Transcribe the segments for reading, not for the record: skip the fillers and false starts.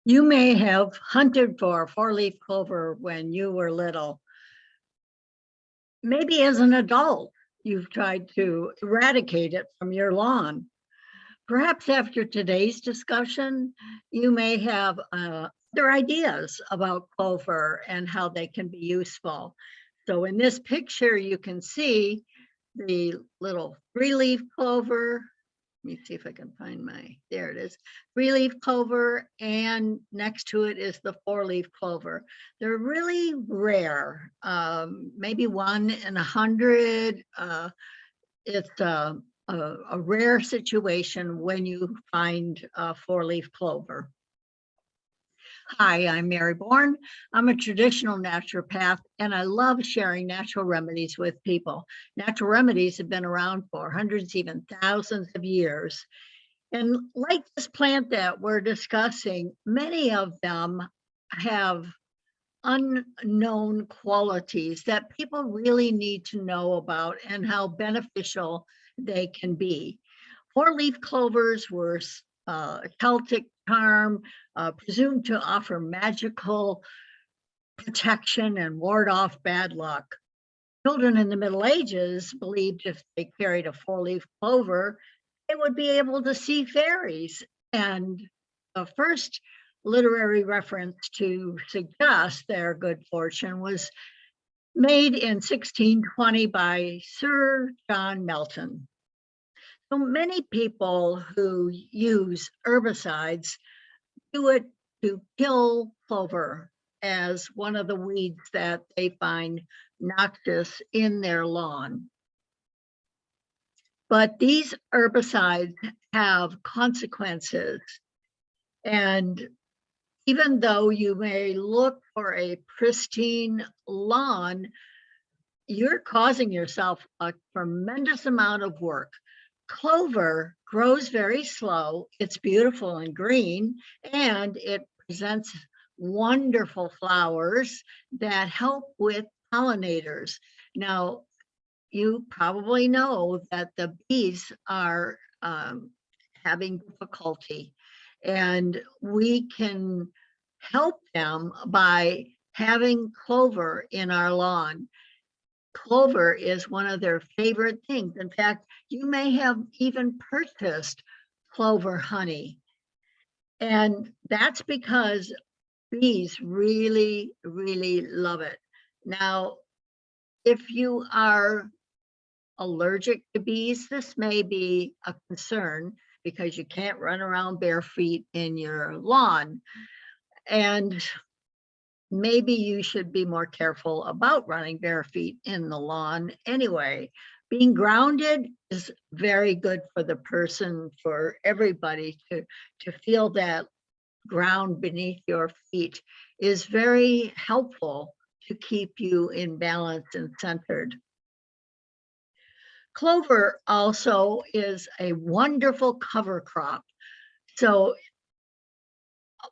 You may have hunted for four-leaf clover when you were little. Maybe as an adult, you've tried to eradicate it from your lawn. Perhaps after today's discussion, you may have other ideas about clover and how they can be useful. So in this picture, you can see the little three-leaf clover. Let me see if I can find there it is, three-leaf clover, and next to it is the four-leaf clover. They're really rare, maybe 1 in 100. It's a rare situation when you find four-leaf clover. Hi, I'm Mary Bourne. I'm a traditional naturopath, and I love sharing natural remedies with people. Natural remedies have been around for hundreds, even thousands of years. And like this plant that we're discussing, many of them have unknown qualities that people really need to know about and how beneficial they can be. Four-leaf clovers were a Celtic term presumed to offer magical protection and ward off bad luck. Children in the Middle Ages believed if they carried a four-leaf clover, they would be able to see fairies. And the first literary reference to suggest their good fortune was made in 1620 by Sir John Melton. So many people who use herbicides do it to kill clover as one of the weeds that they find noxious in their lawn. But these herbicides have consequences. And even though you may look for a pristine lawn, you're causing yourself a tremendous amount of work. Clover grows very slow. It's beautiful and green, and it presents wonderful flowers that help with pollinators. Now, you probably know that the bees are having difficulty, and we can help them by having clover in our lawn. Clover is one of their favorite things. In fact, you may have even purchased clover honey. And that's because bees really, really love it. Now, if you are allergic to bees, this may be a concern because you can't run around bare feet in your lawn. And maybe you should be more careful about running bare feet in the lawn anyway. Being grounded is very good for the person, for everybody to feel that ground beneath your feet is very helpful to keep you in balance and centered. Clover also is a wonderful cover crop. So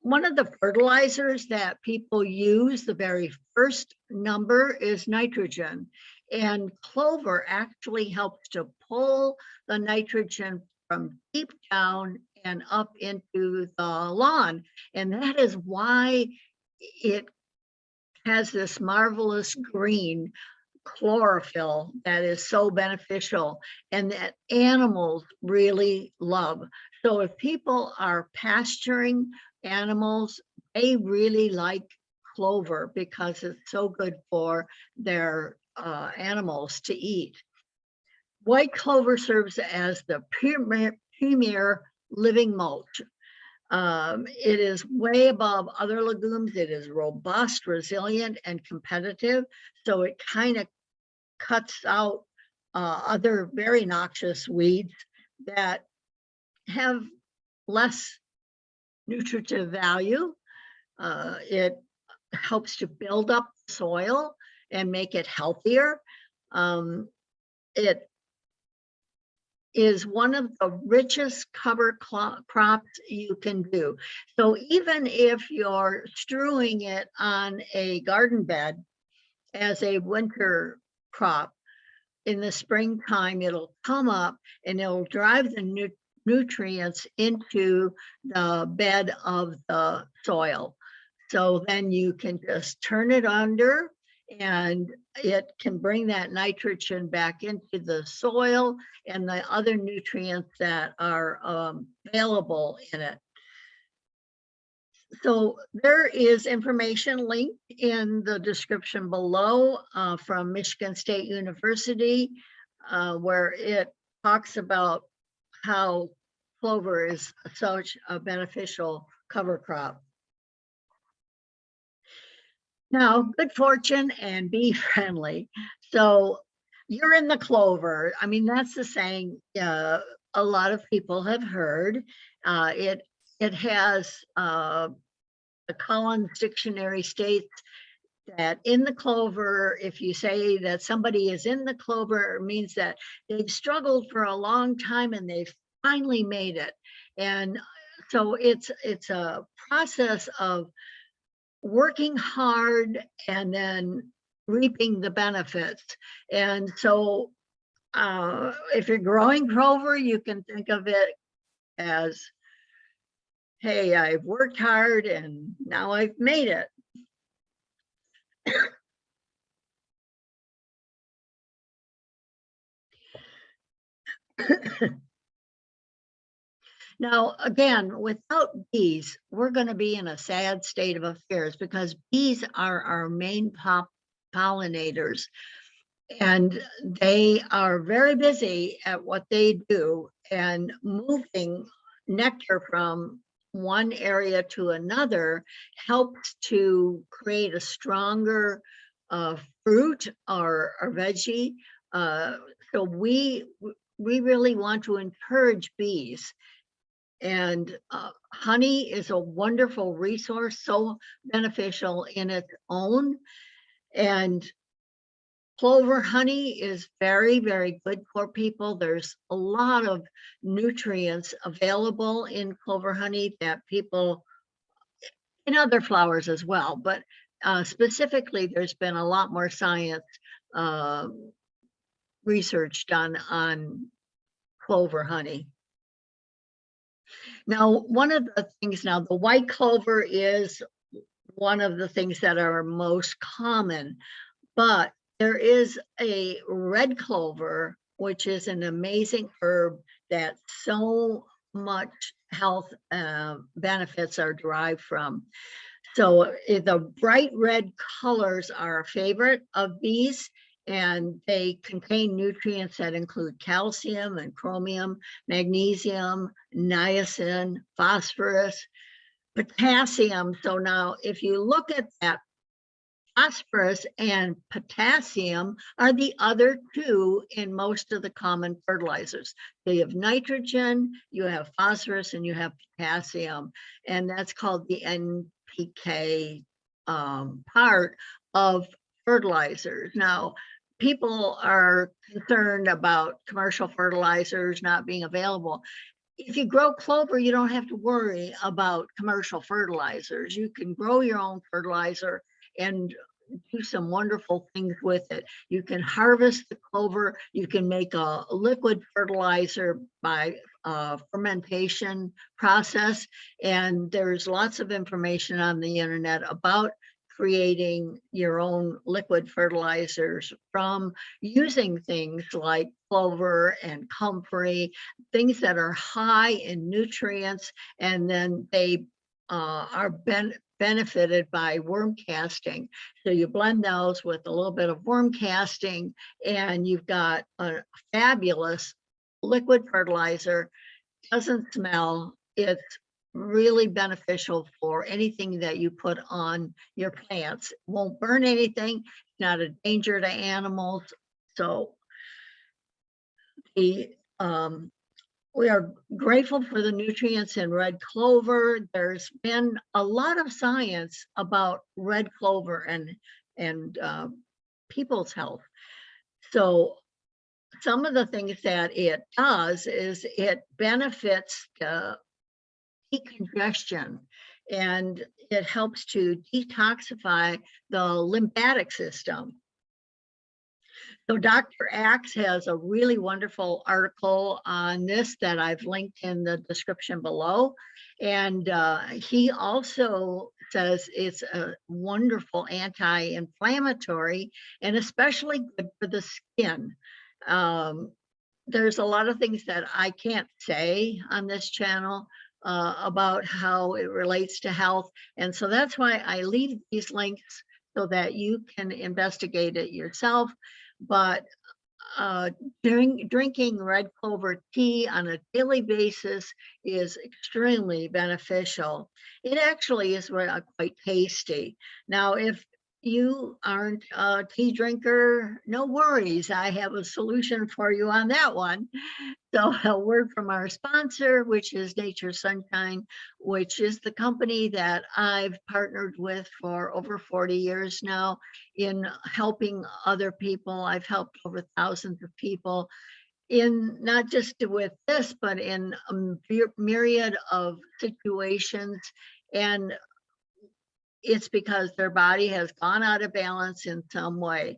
one of the fertilizers that people use, the very first number is nitrogen. And clover actually helps to pull the nitrogen from deep down and up into the lawn. And that is why it has this marvelous green chlorophyll that is so beneficial and that animals really love. So if people are pasturing animals, they really like clover because it's so good for their animals to eat. White clover serves as the premier living mulch. It is way above other legumes. It is robust, resilient, and competitive. So it kind of cuts out other very noxious weeds that have less nutritive value. It helps to build up soil and make it healthier. It is one of the richest cover crops you can do. So even if you're strewing it on a garden bed as a winter crop, in the springtime, it'll come up and it'll drive the nutrients into the bed of the soil. So then you can just turn it under and it can bring that nitrogen back into the soil and the other nutrients that are available in it. So there is information linked in the description below from Michigan State University, where it talks about how clover is such a beneficial cover crop. Now, good fortune and bee friendly. So you're in the clover. I mean, that's the saying a lot of people have heard. It has the Collins Dictionary states that in the clover, if you say that somebody is in the clover, it means that they've struggled for a long time and they've finally made it. And so it's a process of working hard and then reaping the benefits. And so if you're growing clover, you can think of it as, hey, I've worked hard and now I've made it. Now, again, without bees, we're going to be in a sad state of affairs because bees are our main pollinators, and they are very busy at what they do, and moving nectar from one area to another helps to create a stronger fruit or veggie. So we really want to encourage bees. And honey is a wonderful resource, so beneficial in its own. And clover honey is very, very good for people. There's a lot of nutrients available in clover honey that people, in other flowers as well, but specifically, there's been a lot more science research done on clover honey. Now, one of the things now, the white clover is one of the things that are most common, but there is a red clover, which is an amazing herb that so much health benefits are derived from. So the bright red colors are a favorite of bees, and they contain nutrients that include calcium and chromium, magnesium, niacin, phosphorus, potassium. So now if you look at that, phosphorus and potassium are the other two in most of the common fertilizers. So you have nitrogen, you have phosphorus, and you have potassium, and that's called the NPK part of fertilizers. Now, people are concerned about commercial fertilizers not being available. If you grow clover, you don't have to worry about commercial fertilizers. You can grow your own fertilizer and do some wonderful things with it. You can harvest the clover. You can make a liquid fertilizer by fermentation process. And there's lots of information on the internet about creating your own liquid fertilizers from using things like clover and comfrey, things that are high in nutrients, and then they are benefited by worm casting. So you blend those with a little bit of worm casting, and you've got a fabulous liquid fertilizer. Doesn't smell. It's really beneficial for anything that you put on your plants. Won't burn anything, not a danger to animals. So we are grateful for the nutrients in red clover. There's been a lot of science about red clover and people's health. So some of the things that it does is it benefits decongestion, and it helps to detoxify the lymphatic system. So Dr. Axe has a really wonderful article on this that I've linked in the description below. And he also says it's a wonderful anti-inflammatory and especially good for the skin. There's a lot of things that I can't say on this channel about how it relates to health. And so that's why I leave these links so that you can investigate it yourself. But drinking red clover tea on a daily basis is extremely beneficial. It actually is quite tasty. Now, if you aren't a tea drinker, no worries. I have a solution for you on that one. So a word from our sponsor, which is Nature's Sunshine, which is the company that I've partnered with for over 40 years now in helping other people. I've helped over thousands of people in not just with this, but in a myriad of situations. And it's because their body has gone out of balance in some way.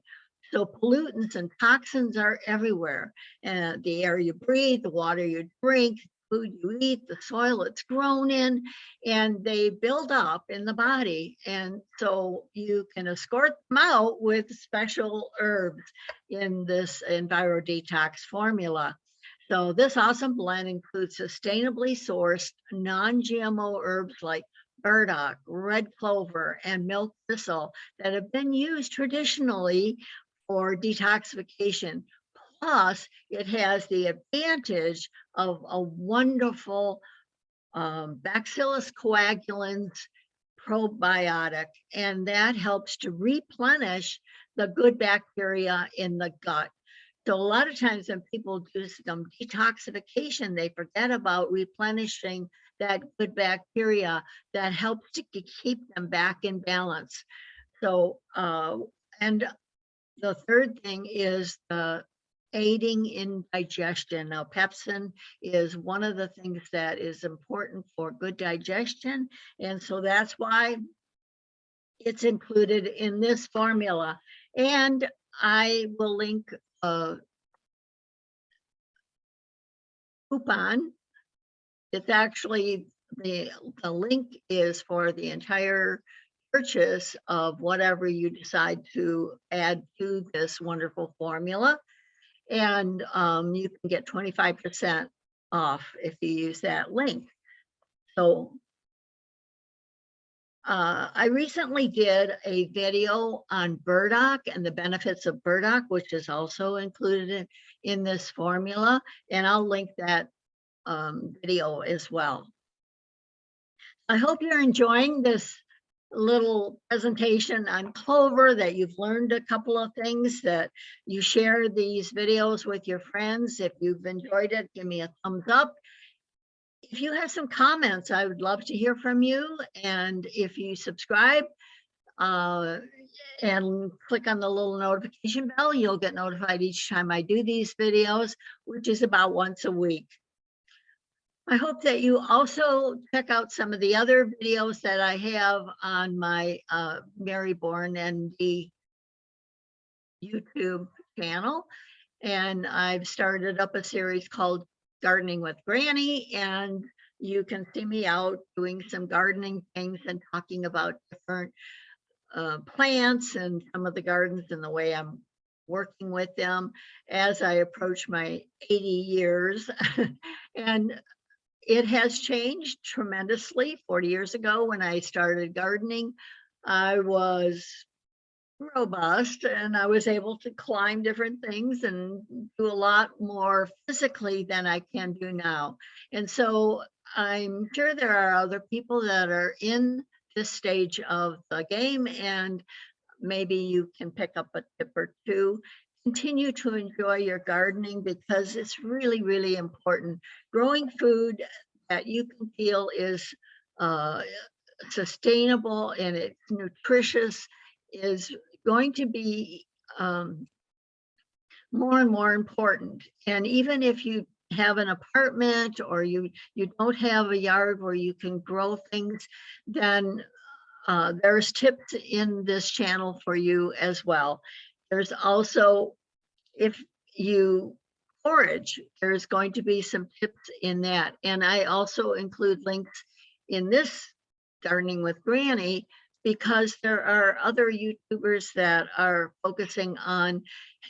So pollutants and toxins are everywhere. And the air you breathe, the water you drink, food you eat, the soil it's grown in, and they build up in the body. And so you can escort them out with special herbs in this Enviro Detox formula. So this awesome blend includes sustainably sourced non-GMO herbs like burdock, red clover, and milk thistle that have been used traditionally for detoxification. Plus, it has the advantage of a wonderful Bacillus coagulans probiotic, and that helps to replenish the good bacteria in the gut. So a lot of times when people do some detoxification, they forget about replenishing that good bacteria that helps to keep them back in balance. So, and the third thing is aiding in digestion. Now, pepsin is one of the things that is important for good digestion. And so that's why it's included in this formula. And I will link a coupon. It's actually, the link is for the entire purchase of whatever you decide to add to this wonderful formula. And you can get 25% off if you use that link. So I recently did a video on burdock and the benefits of burdock, which is also included in this formula. And I'll link that video as well. I hope you're enjoying this little presentation on clover, that you've learned a couple of things, that you share these videos with your friends. If you've enjoyed it, give me a thumbs up. If you have some comments, I would love to hear from you. And if you subscribe and click on the little notification bell, you'll get notified each time I do these videos, which is about once a week. I hope that you also check out some of the other videos that I have on my Mary Bourne ND YouTube channel. And I've started up a series called Gardening with Granny, and you can see me out doing some gardening things and talking about different plants and some of the gardens and the way I'm working with them as I approach my 80 years. And it has changed tremendously. 40 years ago, when I started gardening, I was robust and I was able to climb different things and do a lot more physically than I can do now. And so I'm sure there are other people that are in this stage of the game, and maybe you can pick up a tip or two. Continue to enjoy your gardening, because it's really, really important. Growing food that you can feel is sustainable and it's nutritious is going to be more and more important. And even if you have an apartment or you don't have a yard where you can grow things, then there's tips in this channel for you as well. There's also if you forage, there's going to be some tips in that. And I also include links in this Gardening with Granny, because there are other YouTubers that are focusing on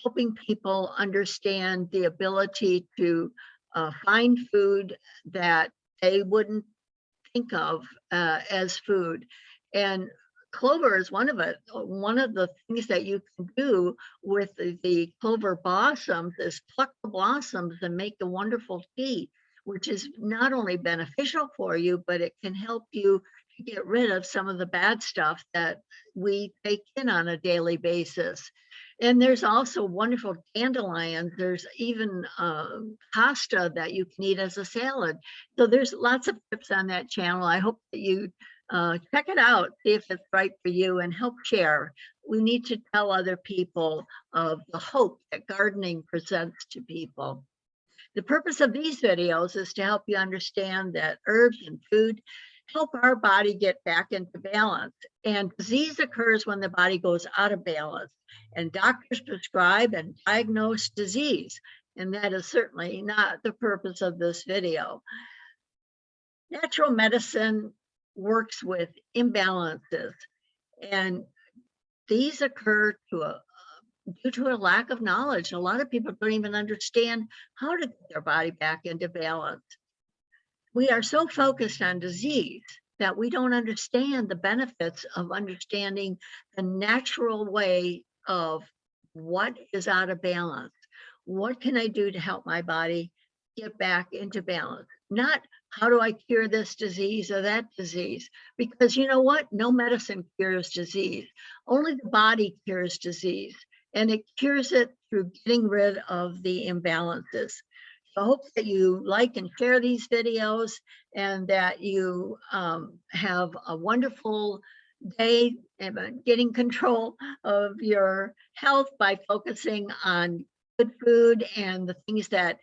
helping people understand the ability to find food that they wouldn't think of as food. And clover is one of it. One of the things that you can do with the clover blossoms is pluck the blossoms and make a wonderful tea, which is not only beneficial for you, but it can help you to get rid of some of the bad stuff that we take in on a daily basis. And there's also wonderful dandelions. There's even pasta that you can eat as a salad. So there's lots of tips on that channel. I hope that you check it out, see if it's right for you, and help share. We need to tell other people of the hope that gardening presents to people. The purpose of these videos is to help you understand that herbs and food help our body get back into balance. And disease occurs when the body goes out of balance. And doctors prescribe and diagnose disease. And that is certainly not the purpose of this video. Natural medicine works with imbalances, and these occur due to a lack of knowledge. A lot of people don't even understand how to get their body back into balance. We are so focused on disease that we don't understand the benefits of understanding the natural way of what is out of balance. What can I do to help my body get back into balance? Not how do I cure this disease or that disease? Because you know what? No medicine cures disease. Only the body cures disease, and it cures it through getting rid of the imbalances. So I hope that you like and share these videos, and that you have a wonderful day and getting control of your health by focusing on good food and the things that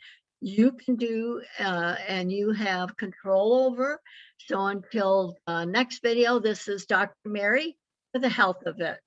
you can do and you have control over. So until next video, this is Dr. Mary for the health of it.